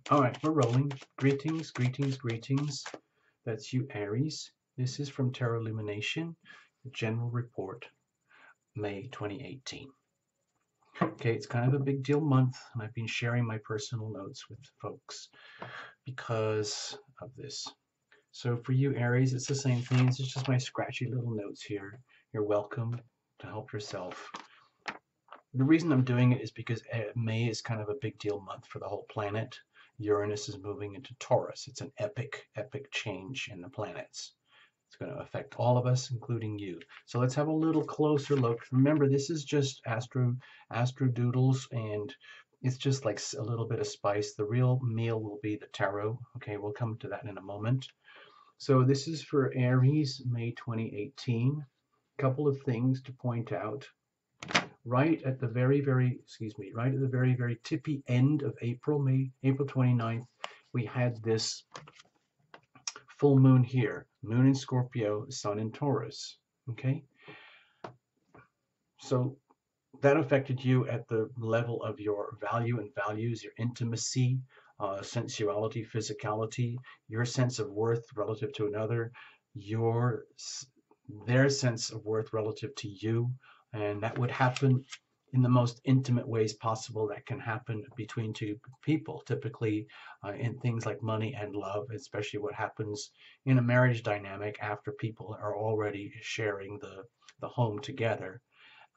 All right, we're rolling. Greetings, greetings, greetings. That's you, Aries. This is from Tarot Lumination, General Report, May 2018. Okay, it's kind of a big deal month, and I've been sharing my personal notes with folks because of this. So for you, Aries, it's the same thing. It's just my scratchy little notes here. You're welcome to help yourself. The reason I'm doing it is because May is kind of a big deal month for the whole planet. Uranus is moving into Taurus. It's an epic, epic change in the planets. It's going to affect all of us, including you. So let's have a little closer look. Remember, this is just astro doodles, and it's just like a little bit of spice. The real meal will be the tarot. Okay, we'll come to that in a moment. So this is for Aries, May 2018. Couple of things to point out. Right at the very, very tippy end of April 29th, we had this full moon here, moon in Scorpio, sun in Taurus, okay? So that affected you at the level of your value and values, your intimacy, sensuality, physicality, your sense of worth relative to another, their sense of worth relative to you, and that would happen in the most intimate ways possible that can happen between two people, typically in things like money and love, especially what happens in a marriage dynamic after people are already sharing the home together,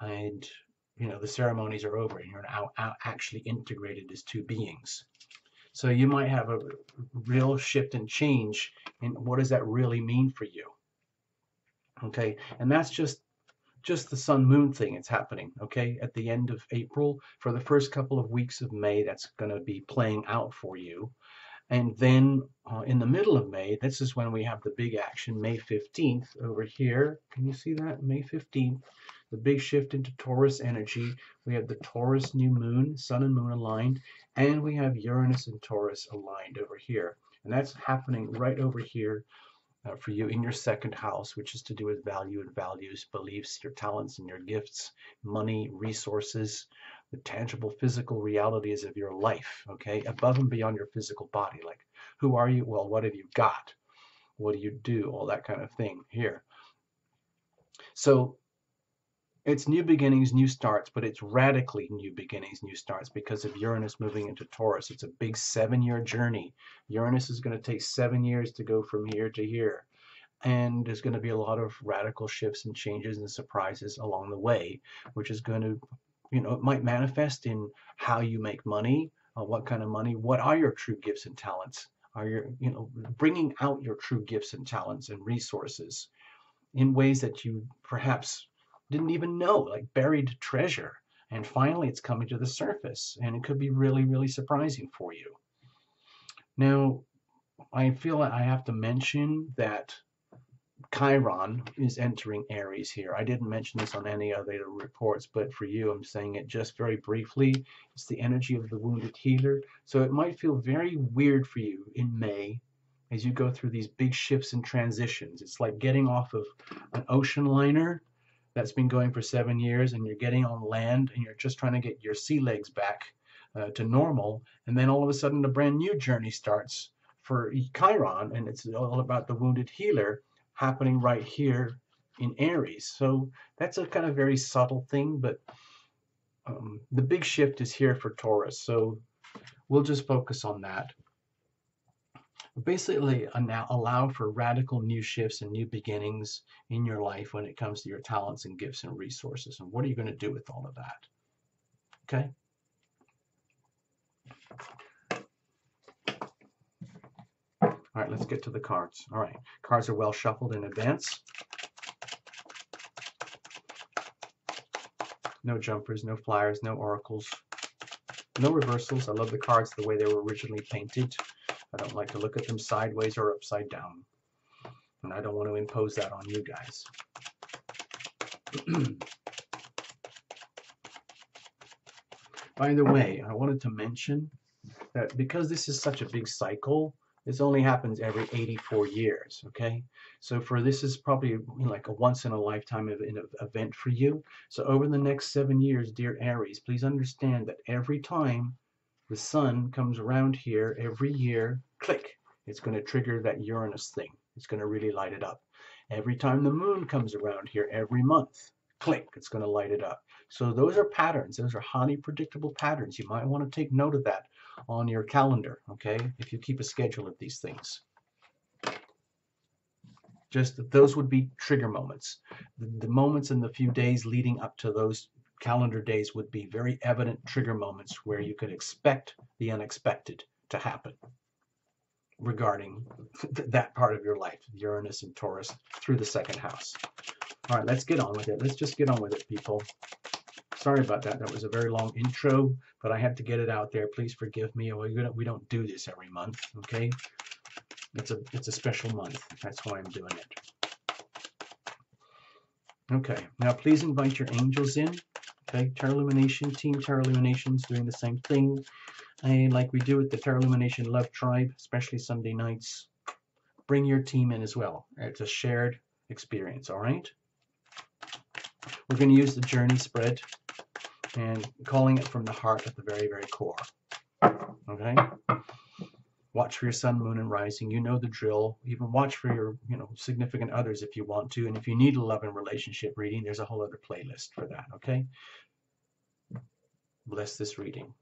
and the ceremonies are over and you're now actually integrated as two beings. So you might have a real shift and change in what does that really mean for you. Okay, and that's just the sun moon thing. It's happening, okay, at the end of April. For the first couple of weeks of May, that's going to be playing out for you. And then in the middle of May, this is when we have the big action, May 15th over here. Can you see that? May 15th, the big shift into Taurus energy. We have the Taurus new moon, sun and moon aligned, and we have Uranus and Taurus aligned over here. And that's happening right over here for you in your second house, which is to do with value and values, beliefs, your talents and your gifts, money, resources, the tangible physical realities of your life, okay, above and beyond your physical body. Like, who are you? Well, what have you got? What do you do? All that kind of thing here. So it's new beginnings, new starts, but it's radically new beginnings, new starts because of Uranus moving into Taurus. It's a big 7-year journey. Uranus is going to take 7 years to go from here to here. And there's going to be a lot of radical shifts and changes and surprises along the way, which is going to, it might manifest in how you make money, what kind of money, what are your true gifts and talents? Are you, bringing out your true gifts and talents and resources in ways that you perhaps didn't even know, like buried treasure. And finally, it's coming to the surface, and it could be really, really surprising for you. Now, I feel like I have to mention that Chiron is entering Aries here. I didn't mention this on any other reports, but for you, I'm saying it just very briefly. It's the energy of the wounded healer. So it might feel very weird for you in May as you go through these big shifts and transitions. It's like getting off of an ocean liner that's been going for 7 years, and you're getting on land and you're just trying to get your sea legs back to normal, and then all of a sudden a brand new journey starts for Chiron, and it's all about the wounded healer happening right here in Aries. So that's a kind of very subtle thing, but the big shift is here for Taurus, so we'll just focus on that. Basically, allow for radical new shifts and new beginnings in your life when it comes to your talents and gifts and resources. And what are you going to do with all of that? Okay? All right, let's get to the cards. All right, cards are well shuffled in advance. No jumpers, no flyers, no oracles, no reversals. I love the cards the way they were originally painted. I don't like to look at them sideways or upside down. And I don't want to impose that on you guys. By the way, I wanted to mention that because this is such a big cycle, this only happens every 84 years, okay? So this is probably like a once in a lifetime event for you. So over the next 7 years, dear Aries, please understand that every time The sun comes around here every year, click, it's going to trigger that Uranus thing. It's going to really light it up. Every time the moon comes around here every month, click, it's going to light it up. So those are patterns. Those are highly predictable patterns. You might want to take note of that on your calendar, okay, if you keep a schedule of these things. Just those would be trigger moments. The moments in the few days leading up to those calendar days would be very evident trigger moments where you could expect the unexpected to happen regarding that part of your life, Uranus and Taurus, through the second house. All right, let's get on with it. Let's just get on with it, people. Sorry about that. That was a very long intro, but I had to get it out there. Please forgive me. We don't do this every month, okay? It's a special month. That's why I'm doing it. Okay, now please invite your angels in. Okay, Tarot Illumination, Team Tarot Illumination is doing the same thing. And like we do with the Tarot Illumination Love Tribe, especially Sunday nights, bring your team in as well. It's a shared experience, all right? We're going to use the journey spread and calling it from the heart at the very, very core. Okay? Watch for your sun, moon, and rising. You know the drill. Even watch for your, significant others if you want to. And if you need a love and relationship reading, there's a whole other playlist for that, okay? Bless this reading.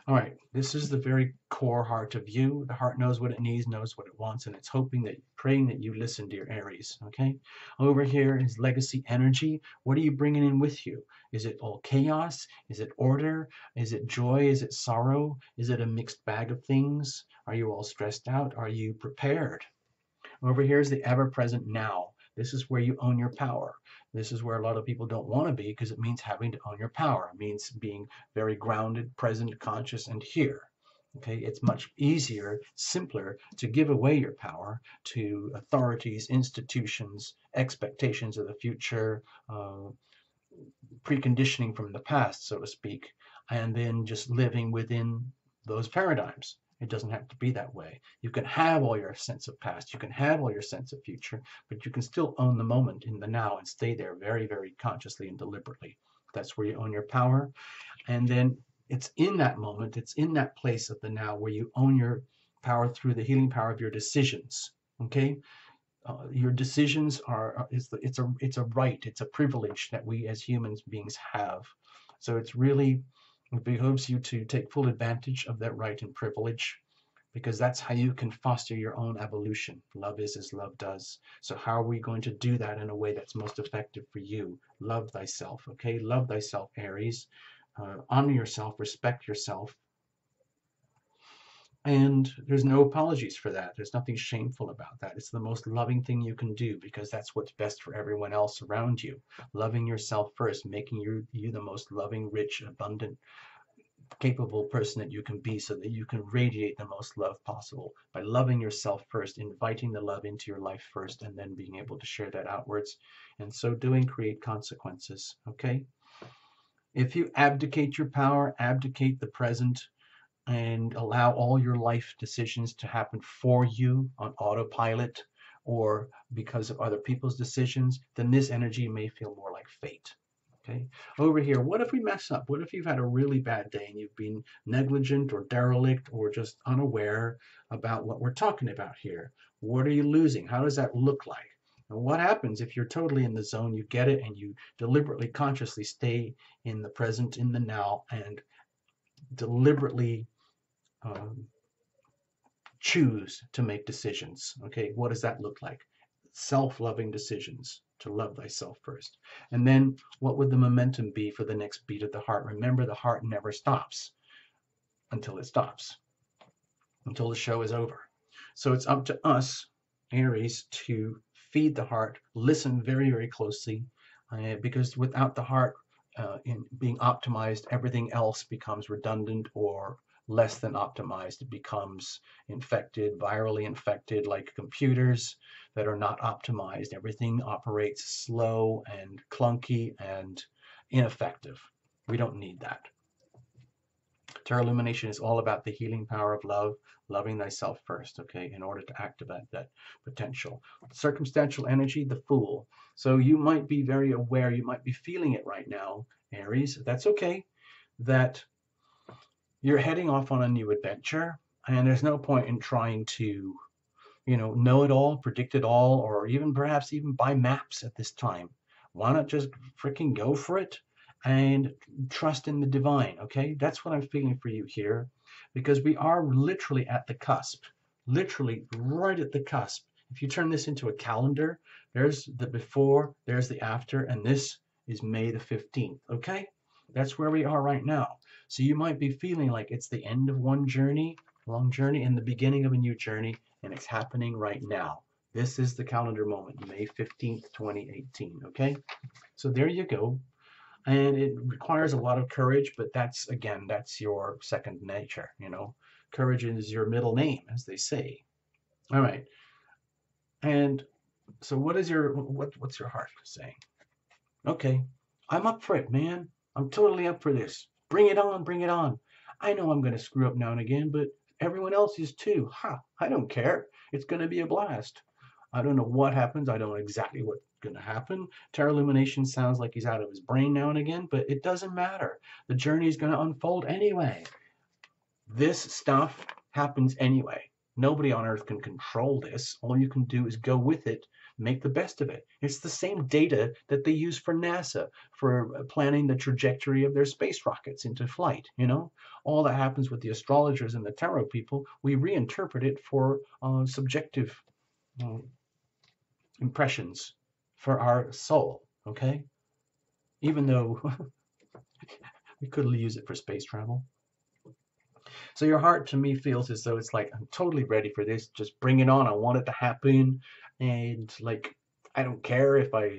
All right, this is the very core heart of you. The heart knows what it needs, knows what it wants, and it's praying that you listen, dear Aries, okay? Over here is legacy energy. What are you bringing in with you? Is it all chaos? Is it order? Is it joy? Is it sorrow? Is it a mixed bag of things? Are you all stressed out? Are you prepared? Over here is the ever-present now. This is where you own your power. This is where a lot of people don't want to be because it means having to own your power. It means being very grounded, present, conscious, and here. Okay, it's much easier, simpler to give away your power to authorities, institutions, expectations of the future, preconditioning from the past, so to speak, and then just living within those paradigms. It doesn't have to be that way. You can have all your sense of past, you can have all your sense of future, but you can still own the moment in the now and stay there very, very consciously and deliberately. That's where you own your power. And then it's in that moment, it's in that place of the now where you own your power through the healing power of your decisions. Okay? Your decisions it's a right, it's a privilege that we as humans beings have. So it behoves you to take full advantage of that right and privilege, because that's how you can foster your own evolution. Love is as love does. So how are we going to do that in a way that's most effective for you? Love thyself, okay? Love thyself, Aries. Honor yourself, respect yourself. And there's no apologies for that. There's nothing shameful about that. It's the most loving thing you can do because that's what's best for everyone else around you. Loving yourself first, making you the most loving, rich, abundant, capable person that you can be so that you can radiate the most love possible by loving yourself first, inviting the love into your life first, and then being able to share that outwards. And so doing create consequences, okay? If you abdicate your power, abdicate the present, and allow all your life decisions to happen for you on autopilot or because of other people's decisions, then this energy may feel more like fate. Okay. Over here, what if we mess up? What if you've had a really bad day and you've been negligent or derelict or just unaware about what we're talking about here? What are you losing? How does that look like? And what happens if you're totally in the zone, you get it, and you deliberately, consciously stay in the present, in the now, and deliberately choose to make decisions. Okay, what does that look like? Self-loving decisions, to love thyself first. And then what would the momentum be for the next beat of the heart? Remember, the heart never stops until it stops, until the show is over. So it's up to us, Aries, to feed the heart, listen very, very closely, because without the heart in being optimized, everything else becomes redundant or less than optimized. It becomes infected, virally infected, like computers that are not optimized. Everything operates slow and clunky and ineffective. We don't need that. Tarot Illumination is all about the healing power of love, loving thyself first, okay, in order to activate that potential. Circumstantial energy, the Fool. So you might be very aware, you might be feeling it right now, Aries. That's okay. That You're heading off on a new adventure, and there's no point in trying to, know it all, predict it all, or even perhaps even buy maps at this time. Why not just freaking go for it and trust in the divine? Okay, that's what I'm feeling for you here, because we are literally at the cusp, literally right at the cusp. If you turn this into a calendar, there's the before, there's the after, and this is May the 15th. Okay, that's where we are right now. So you might be feeling like it's the end of one journey, long journey, and the beginning of a new journey, and it's happening right now. This is the calendar moment, May 15th, 2018. Okay, so there you go. And it requires a lot of courage, but that's, again, that's your second nature. Courage is your middle name, as they say. All right. And so what's your heart saying? Okay, I'm up for it, man. I'm totally up for this. Bring it on, bring it on. I know I'm going to screw up now and again, but everyone else is too. Ha, I don't care. It's going to be a blast. I don't know what happens. I don't know exactly what's going to happen. Terra Illumination sounds like he's out of his brain now and again, but it doesn't matter. The journey is going to unfold anyway. This stuff happens anyway. Nobody on Earth can control this. All you can do is go with it, make the best of it. It's the same data that they use for NASA for planning the trajectory of their space rockets into flight. All that happens with the astrologers and the tarot people, we reinterpret it for subjective uh, impressions for our soul. Okay, even though we could use it for space travel. So your heart to me feels as though it's like, I'm totally ready for this. Just bring it on. I want it to happen. And like, I don't care if I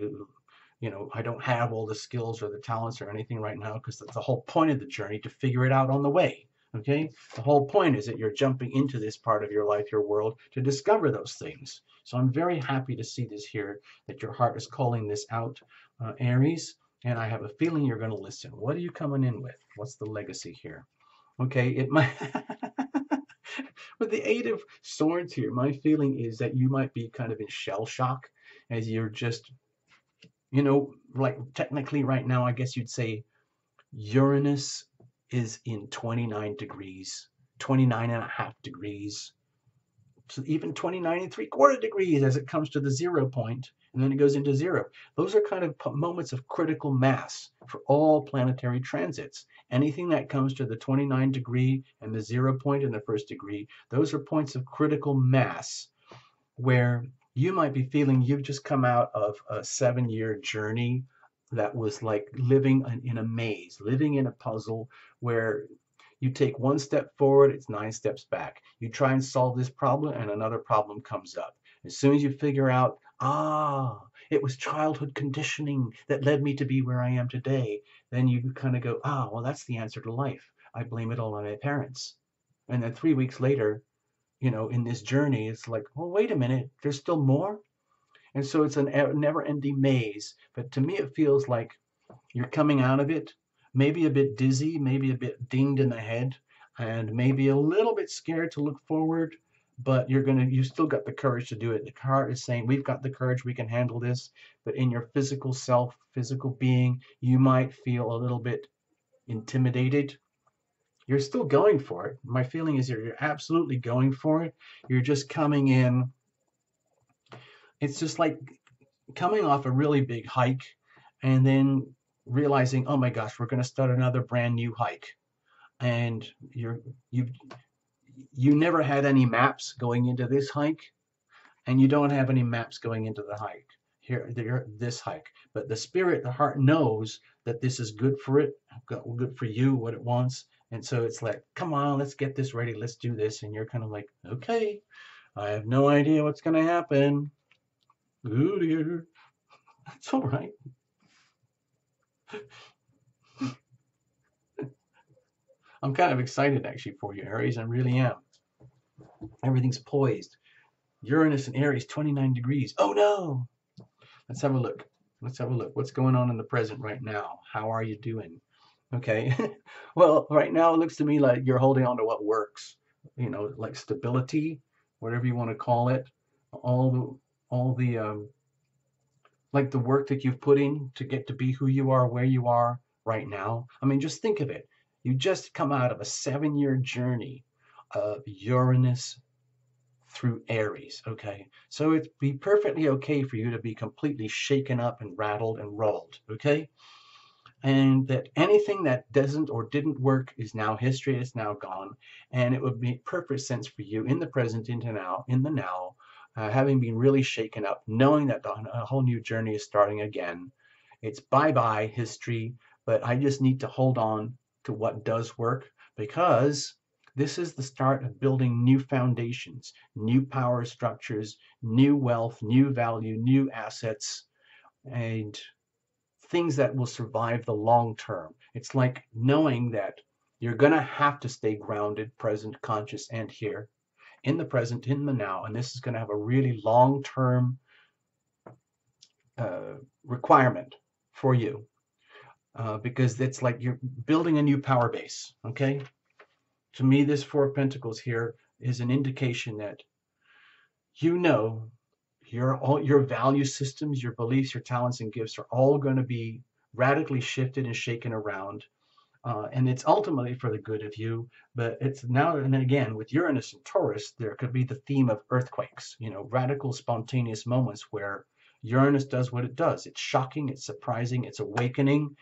don't have all the skills or the talents or anything right now, because that's the whole point of the journey, to figure it out on the way. Okay. The whole point is that you're jumping into this part of your life, your world, to discover those things. So I'm very happy to see this here, that your heart is calling this out, Aries. And I have a feeling you're going to listen. What are you coming in with? What's the legacy here? Okay, it might with the Eight of Swords here, my feeling is that you might be kind of in shell shock, as you're just, like technically right now, I guess you'd say Uranus is in 29 degrees, 29 and a half degrees, so even 29 and 3/4 degrees as it comes to the 0 point, and then it goes into zero. Those are kind of moments of critical mass for all planetary transits. Anything that comes to the 29 degree and the 0 point in the first degree, those are points of critical mass where you might be feeling you've just come out of a 7-year journey that was like living in a maze, living in a puzzle where you take one step forward, it's 9 steps back. You try and solve this problem, and another problem comes up. As soon as you figure out, it was childhood conditioning that led me to be where I am today, then you kind of go, well, that's the answer to life. I blame it all on my parents. And then 3 weeks later, in this journey, it's like, well, wait a minute, there's still more. And so it's a never ending maze. But to me, it feels like you're coming out of it, maybe a bit dizzy, maybe a bit dinged in the head, and maybe a little bit scared to look forward, but you still got the courage to do it. The heart is saying, we've got the courage, we can handle this. But in your physical self, physical being, you might feel a little bit intimidated. You're still going for it. My feeling is you're absolutely going for it. You're just coming in. It's just like coming off a really big hike and then realizing, oh my gosh, we're going to start another brand new hike. And you you never had any maps going into this hike, and you don't have any maps going into the hike this hike. But the spirit, the heart knows that this is good for it, good for you, what it wants. And so it's like, come on, let's get this ready, let's do this. And you're kind of like, okay, I have no idea what's going to happen. Ooh, dear. It's all right. I'm kind of excited actually for you, Aries. I really am. Everything's poised. Uranus and Aries, 29 degrees. Oh no! Let's have a look. Let's have a look. What's going on in the present right now? How are you doing? Okay. Well, right now it looks to me like you're holding on to what works. Like stability, whatever you want to call it. All the like the work that you've put in to get to be who you are, where you are right now. I mean, just think of it. You just come out of a 7-year journey of Uranus through Aries, okay? So it'd be perfectly okay for you to be completely shaken up and rattled and rolled, okay? And that anything that doesn't or didn't work is now history, it's now gone, and it would make perfect sense for you in the present, in the now, having been really shaken up, knowing that a whole new journey is starting again. It's bye-bye history, but I just need to hold on to what does work, because this is the start of building new foundations, new power structures, new wealth, new value, new assets, and things that will survive the long term. It's like knowing that you're going to have to stay grounded, present, conscious, and here in the present, in the now. And this is going to have a really long term uh, requirement for you, because it's like you're building a new power base. Okay. To me, this Four of Pentacles here is an indication that you know your value systems, your beliefs, your talents, and gifts are all going to be radically shifted and shaken around. And it's ultimately for the good of you. But it's now and then again with Uranus and Taurus, there could be the theme of earthquakes, radical, spontaneous moments where Uranus does what it does. It's shocking, it's surprising, it's awakening,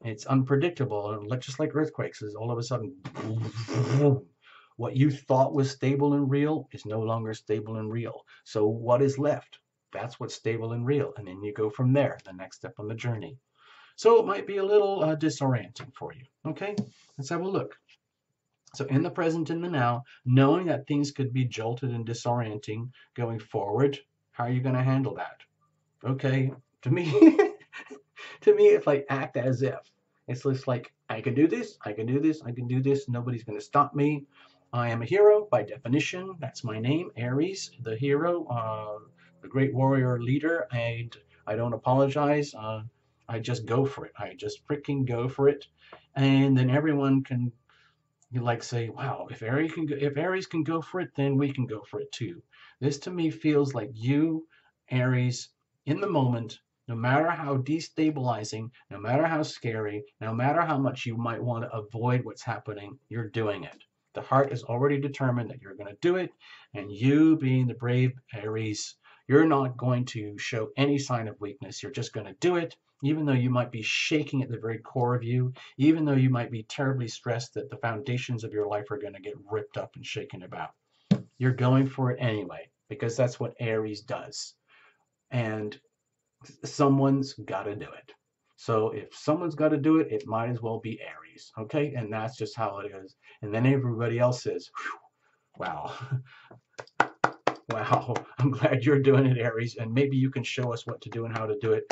it's unpredictable. And just like earthquakes, is all of a sudden, what you thought was stable and real is no longer stable and real. So what is left? That's what's stable and real. And then you go from there, the next step on the journey. So it might be a little disorienting for you. Okay, let's have a look. So in the present, in the now, knowing that things could be jolted and disorienting going forward, how are you going to handle that? Okay, to me, to me, it's like act as if. It's just like, I can do this, I can do this, I can do this. Nobody's going to stop me. I am a hero by definition. That's my name, Aries, the hero, the great warrior leader, and I don't apologize. I just go for it. I just freaking go for it, and then everyone can like say, "Wow, if Aries can go for it, then we can go for it too." This to me feels like you, Aries, in the moment. No matter how destabilizing, no matter how scary, no matter how much you might want to avoid what's happening, you're doing it. The heart is already determined that you're going to do it, and you, being the brave Aries, you're not going to show any sign of weakness. You're just going to do it, even though you might be shaking at the very core of you, even though you might be terribly stressed that the foundations of your life are going to get ripped up and shaken about. You're going for it anyway, because that's what Aries does. And someone's got to do it. So if someone's got to do it, it might as well be Aries. Okay. And that's just how it is. And then everybody else says, wow, wow, I'm glad you're doing it, Aries. And maybe you can show us what to do and how to do it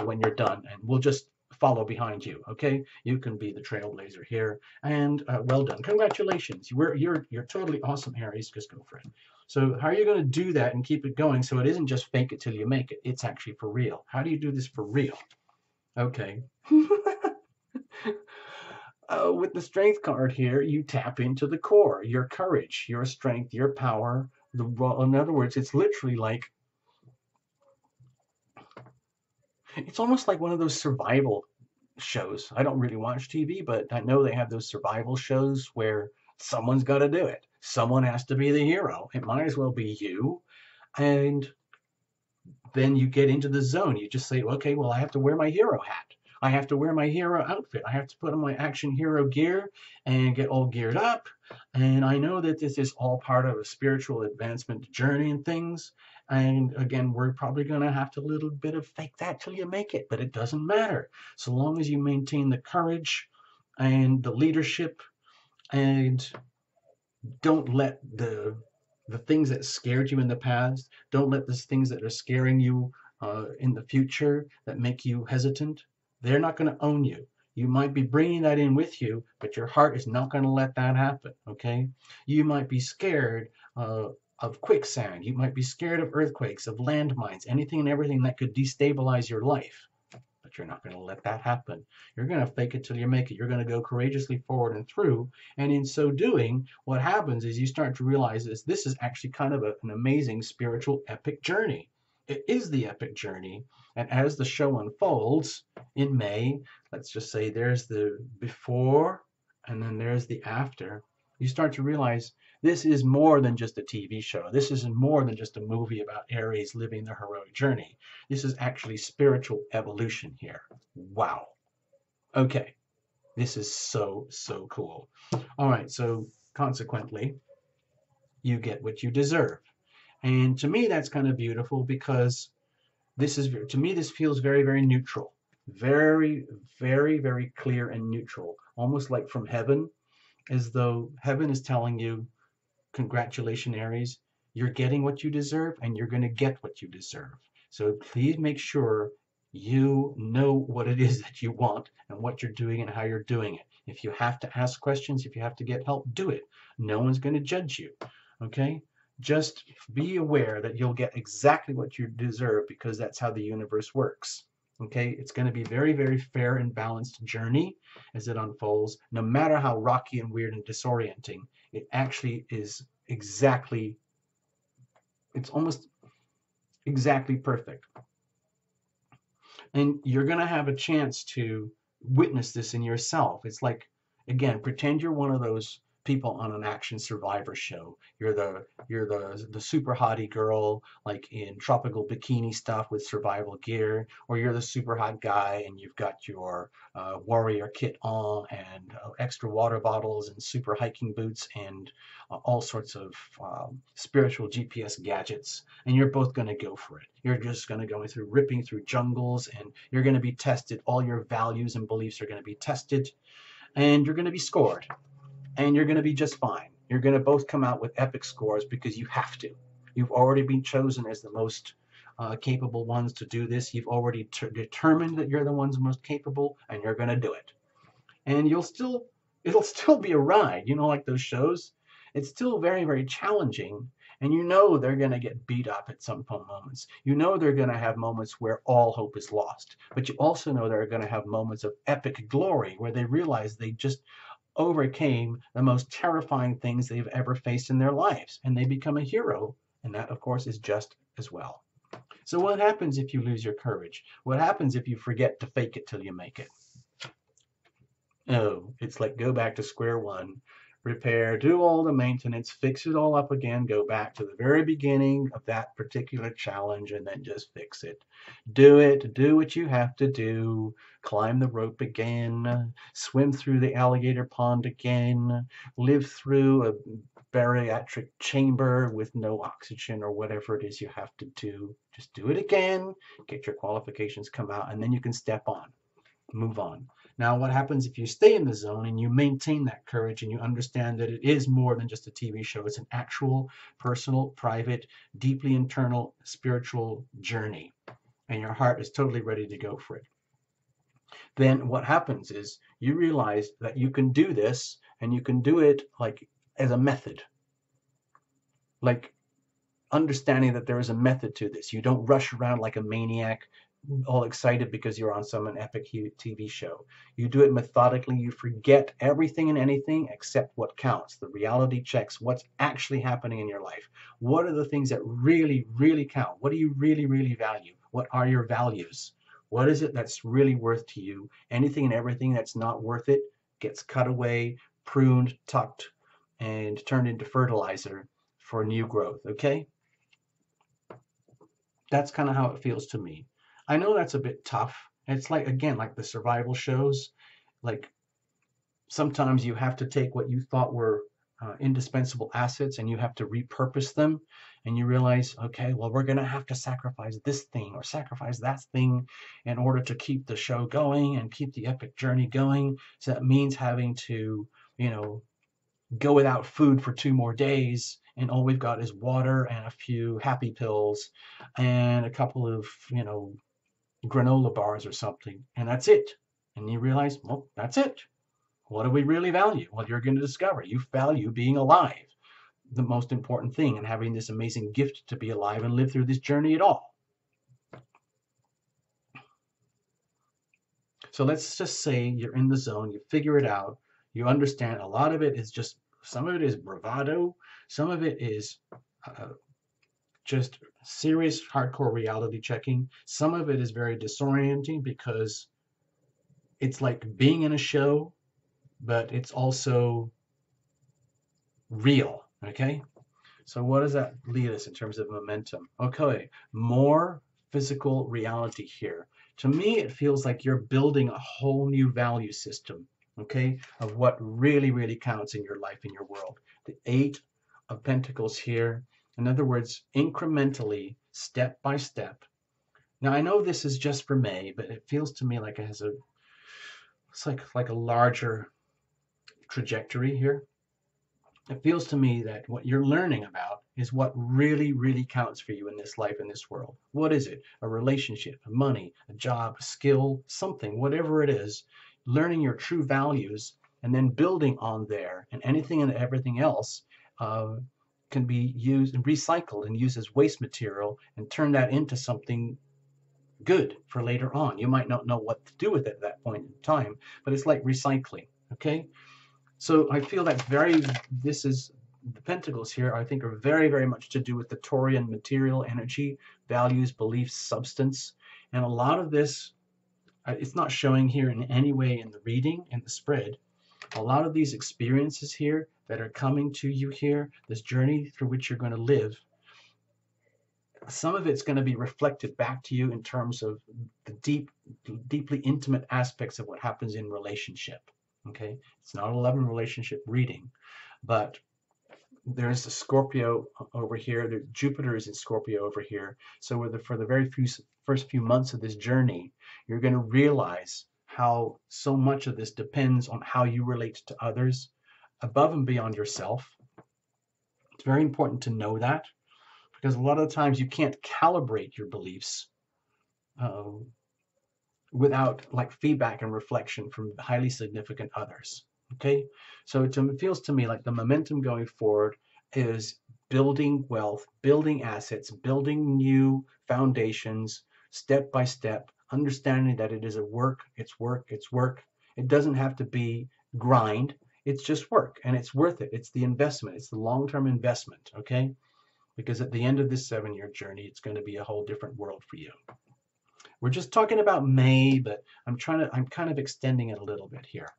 when you're done. And we'll just follow behind you. Okay. You can be the trailblazer here. And well done. Congratulations. You're totally awesome, Aries. Just go for it. So how are you going to do that and keep it going so it isn't just fake it till you make it? It's actually for real. How do you do this for real? Okay. With the strength card here, you tap into the core, your courage, your strength, your power. In other words, it's literally like, it's almost like one of those survival shows. I don't really watch TV, but I know they have those survival shows where someone's got to do it. Someone has to be the hero. It might as well be you. And then you get into the zone. You just say, okay, well, I have to wear my hero hat. I have to wear my hero outfit. I have to put on my action hero gear and get all geared up. And I know that this is all part of a spiritual advancement journey and things. And again, we're probably going to have to a little bit of fake that till you make it, but it doesn't matter. So long as you maintain the courage and the leadership, and don't let the things that scared you in the past, don't let the things that are scaring you in the future that make you hesitant, they're not going to own you. You might be bringing that in with you, but your heart is not going to let that happen, okay? You might be scared of quicksand. You might be scared of earthquakes, of landmines, anything and everything that could destabilize your life. But you're not going to let that happen. You're going to fake it till you make it. You're going to go courageously forward and through. And in so doing, what happens is you start to realize this is actually kind of an amazing spiritual epic journey. It is the epic journey. And as the show unfolds in May, let's just say there's the before and then there's the after, you start to realize this is more than just a TV show. This is more than just a movie about Aries living the heroic journey. This is actually spiritual evolution here. Wow. Okay. This is so, so cool. All right. So consequently, you get what you deserve. And to me, that's kind of beautiful because this is, to me, this feels very, very neutral. Very, very, very clear and neutral. Almost like from heaven, as though heaven is telling you, congratulations, Aries, you're getting what you deserve and you're going to get what you deserve. So please make sure you know what it is that you want and what you're doing and how you're doing it. If you have to ask questions, if you have to get help, do it. No one's going to judge you. Okay? Just be aware that you'll get exactly what you deserve because that's how the universe works. Okay? It's going to be very, very fair and balanced journey as it unfolds, no matter how rocky and weird and disorienting. It actually is exactly, it's almost exactly perfect. And you're going to have a chance to witness this in yourself. It's like, again, pretend you're one of those people on an action survivor show. You're the super hottie girl like in tropical bikini stuff with survival gear, or you're the super hot guy and you've got your warrior kit on and extra water bottles and super hiking boots and all sorts of spiritual GPS gadgets, and you're both going to go for it. You're just going to go through ripping through jungles, and you're going to be tested. All your values and beliefs are going to be tested, and you're going to be scored, and you're going to be just fine. You're going to both come out with epic scores because you have to. You've already been chosen as the most capable ones to do this. You've already determined that you're the ones most capable, and you're going to do it. And it'll still be a ride, like those shows. It's still very, very challenging. And they're going to get beat up at some moments. They're going to have moments where all hope is lost. But you also know they're going to have moments of epic glory where they realize they just overcame the most terrifying things they've ever faced in their lives. And they become a hero. And that, of course, is just as well. So what happens if you lose your courage? What happens if you forget to fake it till you make it? Oh, it's like go back to square one, repair, do all the maintenance, fix it all up again, go back to the very beginning of that particular challenge and then just fix it. Do what you have to do, climb the rope again, swim through the alligator pond again, live through a bariatric chamber with no oxygen or whatever it is you have to do. Just do it again, get your qualifications, come out, and then you can step on, move on. Now, what happens if you stay in the zone and you maintain that courage and you understand that it is more than just a TV show? It's an actual, personal, private, deeply internal, spiritual journey, and your heart is totally ready to go for it. Then what happens is you realize that you can do this and you can do it like as a method, like understanding that there is a method to this. You don't rush around like a maniac all excited because you're on some epic TV show. You do it methodically. You forget everything and anything except what counts. The reality checks, what's actually happening in your life. What are the things that really, really count? What do you really, really value? What are your values? What is it that's really worth to you? Anything and everything that's not worth it gets cut away, pruned, tucked, and turned into fertilizer for new growth, okay? That's kind of how it feels to me. I know that's a bit tough. It's like, again, like the survival shows, like sometimes you have to take what you thought were indispensable assets and you have to repurpose them. And you realize, okay, well, we're going to have to sacrifice this thing or sacrifice that thing in order to keep the show going and keep the epic journey going. So that means having to, go without food for 2 more days, and all we've got is water and a few happy pills and a couple of, granola bars or something, and that's it. And you realize, well, that's it. What do we really value? Well, you're going to discover you value being alive, the most important thing, and having this amazing gift to be alive and live through this journey at all. So let's just say you're in the zone, you figure it out, you understand a lot of it is just, some of it is bravado, some of it is just serious hardcore reality checking. Some of it is very disorienting because it's like being in a show but it's also real. Okay. So what does that lead us in terms of momentum? Okay, more physical reality here. To me, it feels like you're building a whole new value system, okay, of what really, really counts in your life, in your world. The Eight of Pentacles here. In other words, incrementally, step by step. Now, I know this is just for May, but it feels to me like it has it's like a larger trajectory here. It feels to me that what you're learning about is what really, really counts for you in this life, in this world. What is it? A relationship, money, a job, a skill, something, whatever it is, learning your true values and then building on there. And anything and everything else can be used and recycled and used as waste material and turn that into something good for later on. You might not know what to do with it at that point in time, but it's like recycling. Okay. So I feel that this is the pentacles here, I think, are very, very much to do with the Taurian material, energy, values, beliefs, substance. And a lot of this, it's not showing here in any way in the reading and the spread. A lot of these experiences here that are coming to you here, this journey through which you're going to live, some of it's going to be reflected back to you in terms of the deeply intimate aspects of what happens in relationship. Okay, it's not a love and relationship reading, but there's a Scorpio over here. Jupiter is in Scorpio over here. So for the first few months of this journey, you're going to realize how so much of this depends on how you relate to others above and beyond yourself. It's very important to know that, because a lot of the times you can't calibrate your beliefs uh, without like feedback and reflection from highly significant others. Okay, so it feels to me like the momentum going forward is building wealth, building assets, building new foundations, step by step, understanding that it is a work, it's work, it's work. It doesn't have to be grind, it's just work, and it's worth it. It's the investment, it's the long-term investment. Okay, because at the end of this 7-year journey, it's going to be a whole different world for you. We're just talking about May, but I'm kind of extending it a little bit here.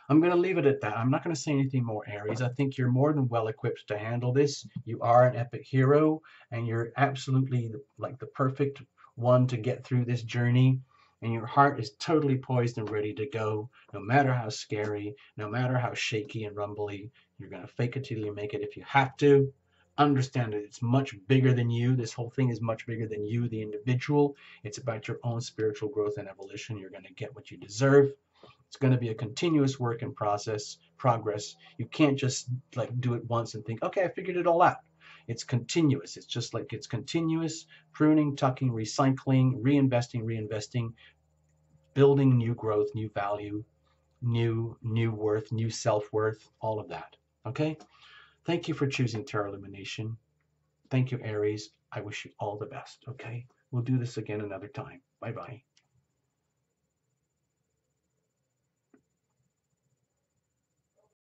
I'm going to leave it at that. I'm not going to say anything more, Aries. I think you're more than well equipped to handle this. You are an epic hero, and you're absolutely like the perfect one to get through this journey. And your heart is totally poised and ready to go, no matter how scary, no matter how shaky and rumbly. You're going to fake it till you make it if you have to. Understand that it's much bigger than you. This whole thing is much bigger than you, the individual. It's about your own spiritual growth and evolution. You're going to get what you deserve. It's going to be a continuous work in progress. You can't just like do it once and think, okay, I figured it all out. It's continuous. It's just like it's continuous pruning, tucking, recycling, reinvesting, building new growth, new value, new worth, new self-worth, all of that. Okay? Thank you for choosing Tarot Illumination. Thank you, Aries. I wish you all the best. Okay? We'll do this again another time. Bye-bye.